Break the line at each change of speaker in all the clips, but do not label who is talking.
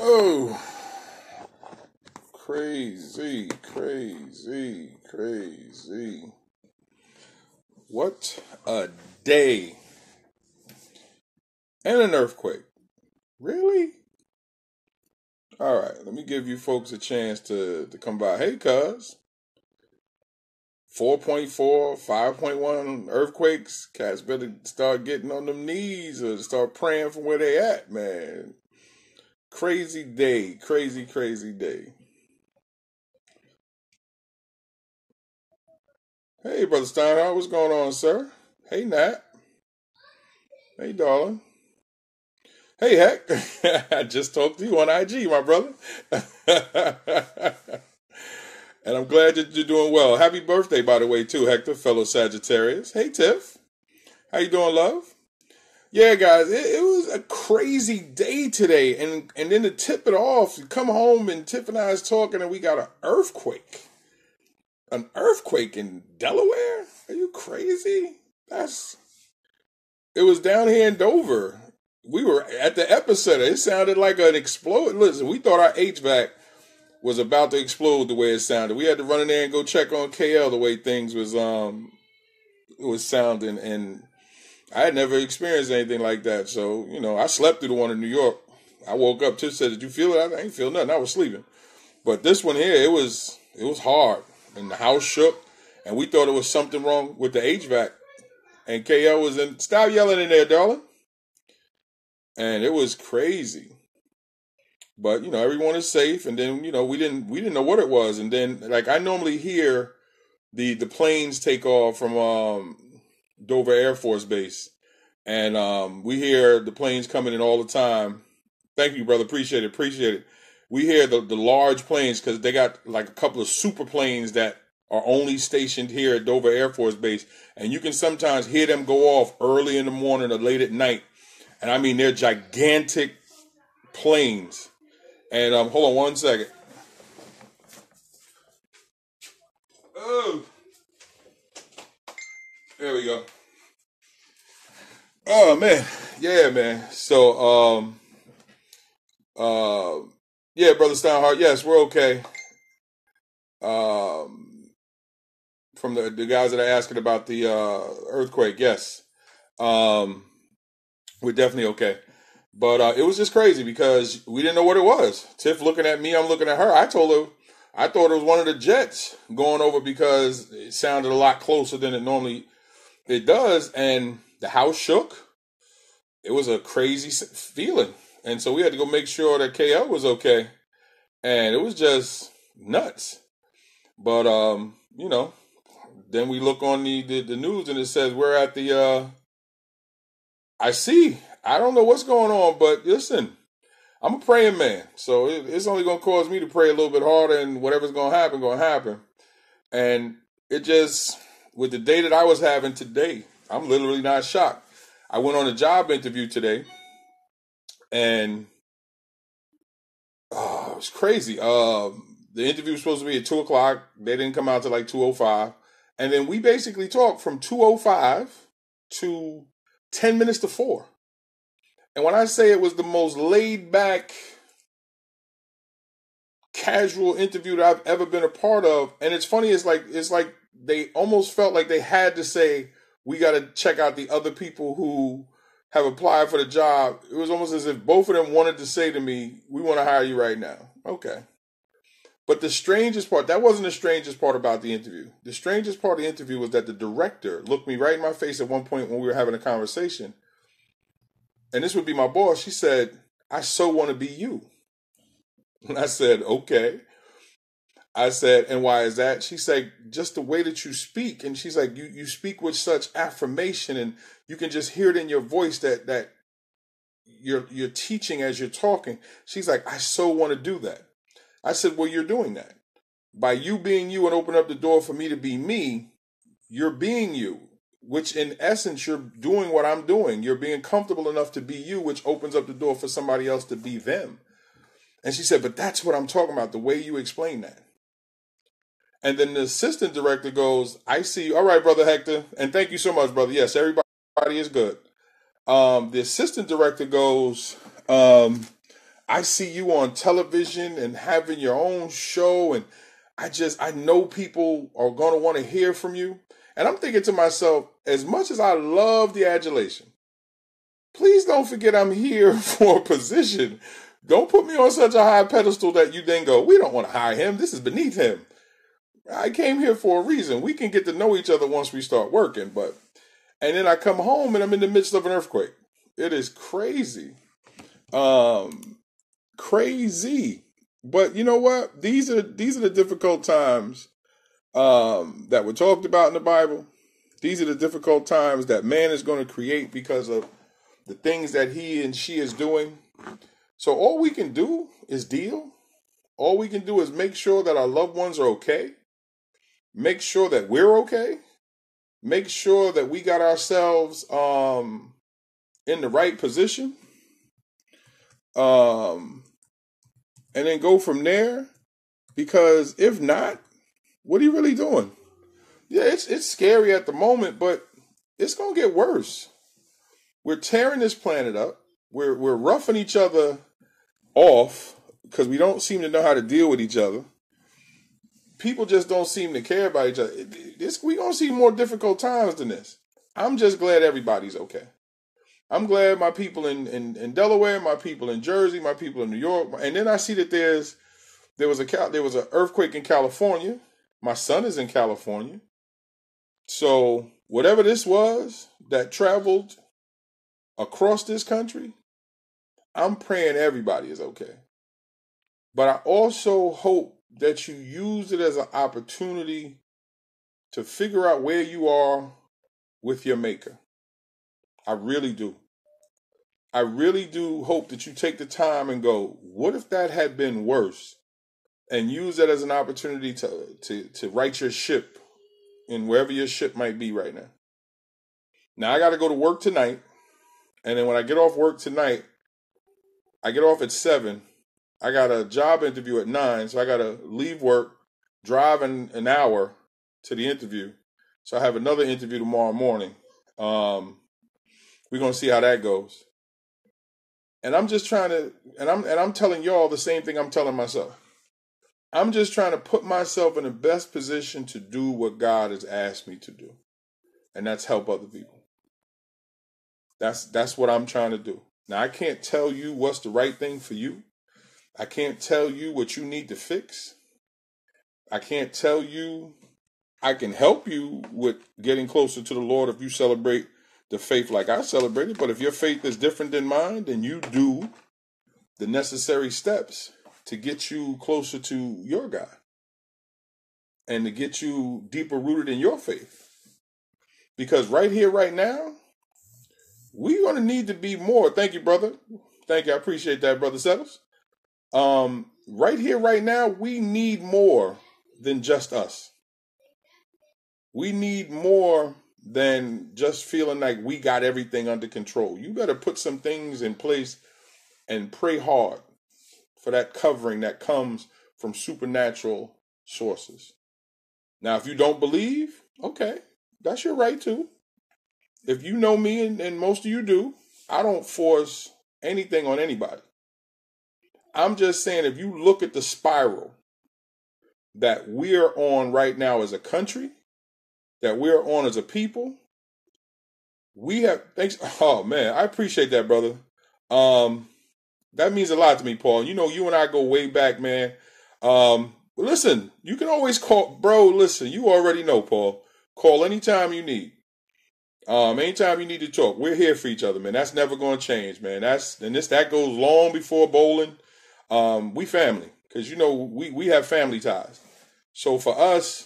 Oh, crazy, crazy, crazy. What a day. And an earthquake. Really? All right, let me give you folks a chance to come by. Hey, cuz. 4.4, 5.1 earthquakes. Cats better start getting on them knees or start praying from where they at, man. Crazy day. Crazy, crazy day. Hey, Brother Steinhardt, what's going on, sir? Hey, Nat. Hey, darling. Hey, Heck. I just talked to you on IG, my brother. And I'm glad that you're doing well. Happy birthday, by the way, too, Hector, fellow Sagittarius. Hey, Tiff. How you doing, love? Yeah, guys, it was a crazy day today. And then to tip it off, you come home and Tiff and I is talking and we got an earthquake. An earthquake in Delaware? Are you crazy? It was down here in Dover. We were at the epicenter. It sounded like an explode. Listen, we thought our HVAC was about to explode the way it sounded. We had to run in there and go check on KL the way things was sounding, and I had never experienced anything like that. So, I slept through the one in New York. I woke up, Tiff said, "Did you feel it?" I ain't feel nothing. I was sleeping. But this one here, it was hard. And the house shook, and we thought it was something wrong with the HVAC. And KL was in, "Stop yelling in there, darling." And it was crazy. But, everyone is safe. And then, we didn't know what it was. And then, like, I normally hear the planes take off from Dover Air Force Base. And we hear the planes coming in all the time. Thank you, brother. Appreciate it. Appreciate it. We hear the large planes because they got like a couple of super planes that are only stationed here at Dover Air Force Base. And you can sometimes hear them go off early in the morning or late at night. And I mean, they're gigantic planes. And hold on one second. Oh, there we go. Oh man, yeah, man. So, yeah, brother Steinhardt. Yes, we're okay. From the guys that are asking about the earthquake, yes, we're definitely okay. But it was just crazy because we didn't know what it was. Tiff looking at me, I'm looking at her. I told her I thought it was one of the jets going over because it sounded a lot closer than it does, and the house shook. It was a crazy feeling, and so we had to go make sure that KL was okay, and it was just nuts. But then we look on the news and it says we're at the. I see. I don't know what's going on, but listen, I'm a praying man, so it's only going to cause me to pray a little bit harder, and whatever's going to happen, going to happen. And it just, with the day that I was having today, I'm literally not shocked. I went on a job interview today, and it was crazy. The interview was supposed to be at 2 o'clock. They didn't come out till like 2:05, and then we basically talked from 2:05 to 10 minutes to 4. And when I say it was the most laid back, casual interview that I've ever been a part of, and it's funny, it's like they almost felt like they had to say, we got to check out the other people who have applied for the job. It was almost as if both of them wanted to say to me, we want to hire you right now. Okay. But the strangest part, that wasn't the strangest part about the interview. The strangest part of the interview was that the director looked me right in my face at one point when we were having a conversation. And this would be my boss. She said, "I so want to be you." And I said, "Okay." I said, "And why is that?" She said, "Just the way that you speak." And she's like, you speak with such affirmation, and you can just hear it in your voice that you're teaching as you're talking. She's like, "I so want to do that." I said, "Well, you're doing that. By you being you and open up the door for me to be me, you're being you, which in essence, you're doing what I'm doing. You're being comfortable enough to be you, which opens up the door for somebody else to be them." And she said, "But that's what I'm talking about, the way you explain that." And then the assistant director goes, "I see you. All right, Brother Hector. And thank you so much, brother. Yes, everybody is good." The assistant director goes, I see you on television and having your own show, and I know people are going to want to hear from you. And I'm thinking to myself, as much as I love the adulation, please don't forget I'm here for a position. Don't put me on such a high pedestal that you then go, we don't want to hire him. This is beneath him. I came here for a reason. We can get to know each other once we start working. And then I come home and I'm in the midst of an earthquake. It is crazy. Crazy. But you know what? These are the difficult times that were talked about in the Bible. These are the difficult times that man is going to create because of the things that he and she is doing. So all we can do is deal. All we can do is make sure that our loved ones are okay. Make sure that we're okay. Make sure that we got ourselves in the right position. And then go from there. Because if not, what are you really doing? Yeah, it's scary at the moment, but it's going to get worse. We're tearing this planet up. We're roughing each other off because we don't seem to know how to deal with each other. People just don't seem to care about each other. We're going to see more difficult times than this. I'm just glad everybody's okay. I'm glad my people in Delaware, my people in Jersey, my people in New York. And then I see that there was an earthquake in California. My son is in California. So whatever this was that traveled across this country, I'm praying everybody is okay. But I also hope that you use it as an opportunity to figure out where you are with your maker. I really do. I really do hope that you take the time and go, what if that had been worse? And use that as an opportunity to right your ship in wherever your ship might be right now. Now I got to go to work tonight. And then when I get off work tonight, I get off at 7. I got a job interview at 9. So I got to leave work, drive an hour to the interview. So I have another interview tomorrow morning. We're going to see how that goes. And I'm just trying to, and I'm telling y'all the same thing I'm telling myself. I'm just trying to put myself in the best position to do what God has asked me to do. And that's help other people. That's what I'm trying to do. Now, I can't tell you what's the right thing for you. I can't tell you what you need to fix. I can't tell you. I can help you with getting closer to the Lord if you celebrate the faith like I celebrate it. But if your faith is different than mine, then you do the necessary steps to get you closer to your God and to get you deeper rooted in your faith. Because right here, right now, we're going to need to be more. Thank you, brother. Thank you. I appreciate that, Brother Settles. Right here, right now, we need more than just us. We need more than just feeling like we got everything under control. You better put some things in place and pray hard for that covering that comes from supernatural sources. Now, if you don't believe, okay, that's your right too. If you know me, and most of you do, I don't force anything on anybody. I'm just saying, if you look at the spiral that we're on right now as a country, that we're on as a people, we have, thanks, oh man, I appreciate that, brother. That means a lot to me, Paul. You know, you and I go way back, man. Listen, you can always call, bro, listen, you already know, Paul. Call anytime you need. Anytime you need to talk, we're here for each other, man. That's never going to change, man. That goes long before bowling. We family, because you know we have family ties. So for us,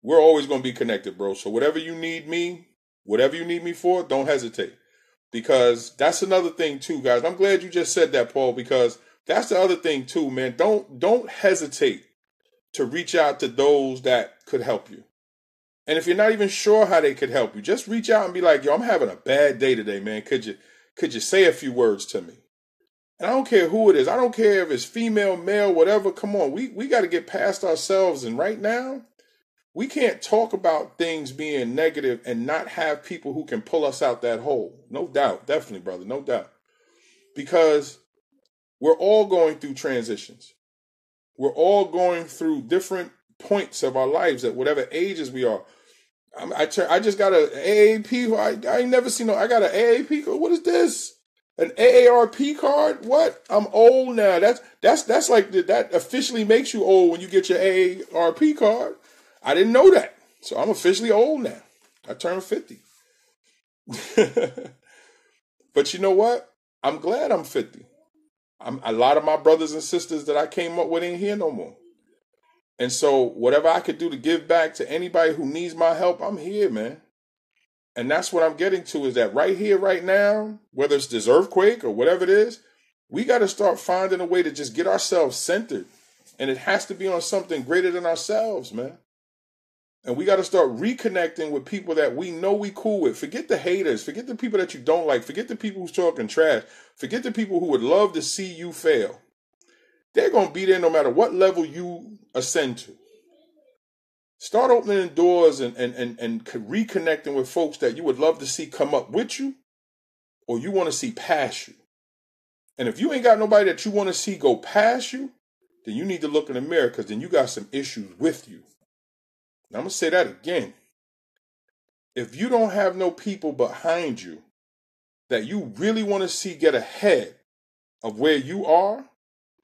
we're always going to be connected, bro. So whatever you need me for, don't hesitate, because that's another thing too, guys. I'm glad you just said that, Paul, because that's the other thing too, man. Don't hesitate to reach out to those that could help you. And if you're not even sure how they could help you, just reach out and be like, yo, I'm having a bad day today, man. Could you say a few words to me? And I don't care who it is. I don't care if it's female, male, whatever. Come on. We got to get past ourselves. And right now, we can't talk about things being negative and not have people who can pull us out that hole. No doubt. Definitely, brother. No doubt. Because We're all going through transitions. We're all going through different points of our lives at whatever ages we are. I just got an AAP. I ain't never seen no. I got an AAP card. What is this? An AARP card? What? I'm old now. That's like that officially makes you old when you get your AARP card. I didn't know that, so I'm officially old now. I turned 50. But you know what? I'm glad I'm 50. A lot of my brothers and sisters that I came up with ain't here no more. And so whatever I could do to give back to anybody who needs my help, I'm here, man. And that's what I'm getting to, is that right here, right now, whether it's this earthquake or whatever it is, we got to start finding a way to just get ourselves centered. And it has to be on something greater than ourselves, man. And we got to start reconnecting with people that we know we cool with. Forget the haters. Forget the people that you don't like. Forget the people who's talking trash. Forget the people who would love to see you fail. They're going to be there no matter what level you ascend to. Start opening doors and reconnecting with folks that you would love to see come up with you, or you want to see past you. And if you ain't got nobody that you want to see go past you, then you need to look in the mirror, because then you got some issues with you. And I'm going to say that again. If you don't have no people behind you that you really want to see get ahead of where you are,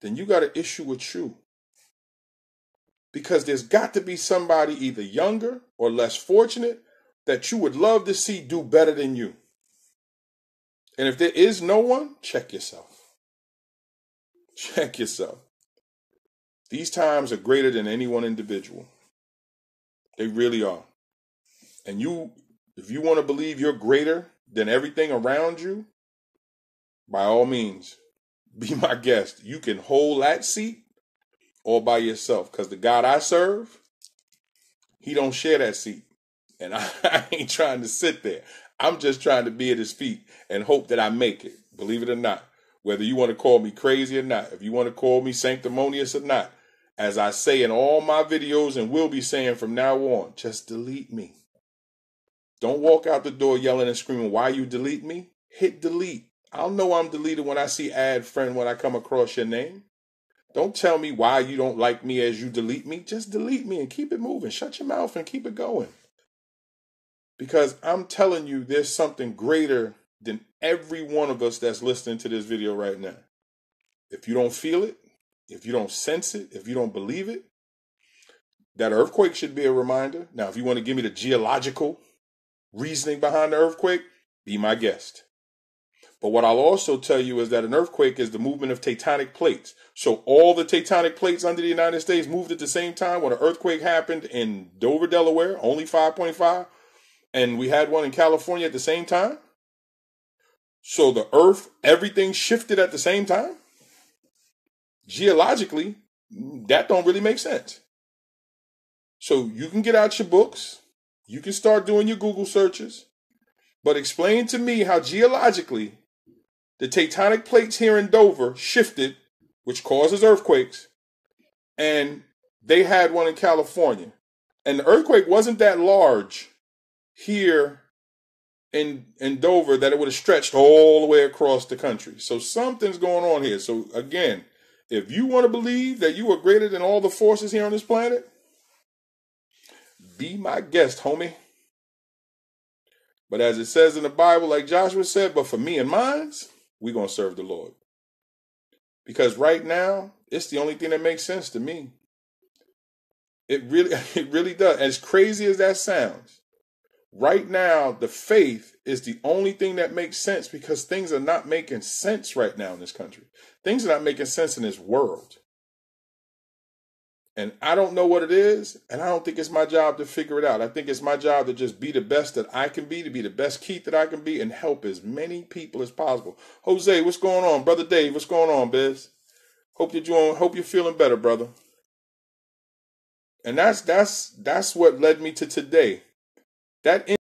then you got an issue with you. Because there's got to be somebody either younger or less fortunate that you would love to see do better than you. And if there is no one, check yourself. Check yourself. These times are greater than any one individual. They really are. And if you want to believe you're greater than everything around you, by all means, be my guest. You can hold that seat all by yourself, because the God I serve, he don't share that seat. And I ain't trying to sit there. I'm just trying to be at his feet and hope that I make it, believe it or not. Whether you want to call me crazy or not, if you want to call me sanctimonious or not, as I say in all my videos and will be saying from now on, just delete me. Don't walk out the door yelling and screaming, why you delete me? Hit delete. I'll know I'm deleted when I see add friend when I come across your name. Don't tell me why you don't like me as you delete me. Just delete me and keep it moving. Shut your mouth and keep it going. Because I'm telling you, there's something greater than every one of us that's listening to this video right now. If you don't feel it, if you don't sense it, if you don't believe it, that earthquake should be a reminder. Now, if you want to give me the geological reasoning behind the earthquake, be my guest. But what I'll also tell you is that an earthquake is the movement of tectonic plates. So all the tectonic plates under the United States moved at the same time. When an earthquake happened in Dover, Delaware, only 5.5, and we had one in California at the same time. So the earth, everything shifted at the same time. Geologically, that don't really make sense. So you can get out your books. You can start doing your Google searches. But explain to me how geologically the tectonic plates here in Dover shifted, which causes earthquakes, and they had one in California. And the earthquake wasn't that large here in Dover that it would have stretched all the way across the country. So something's going on here. So again, if you want to believe that you are greater than all the forces here on this planet, be my guest, homie. But as it says in the Bible, like Joshua said, but for me and mine, we're going to serve the Lord. Because right now, it's the only thing that makes sense to me. It really does. As crazy as that sounds, right now, the faith is the only thing that makes sense, because things are not making sense right now in this country. Things are not making sense in this world. And I don't know what it is, and I don't think it's my job to figure it out. I think it's my job to just be the best that I can be, to be the best Keith that I can be, and help as many people as possible. Jose, what's going on? Brother Dave, what's going on, Biz? Hope you're feeling better, brother. And that's what led me to today. That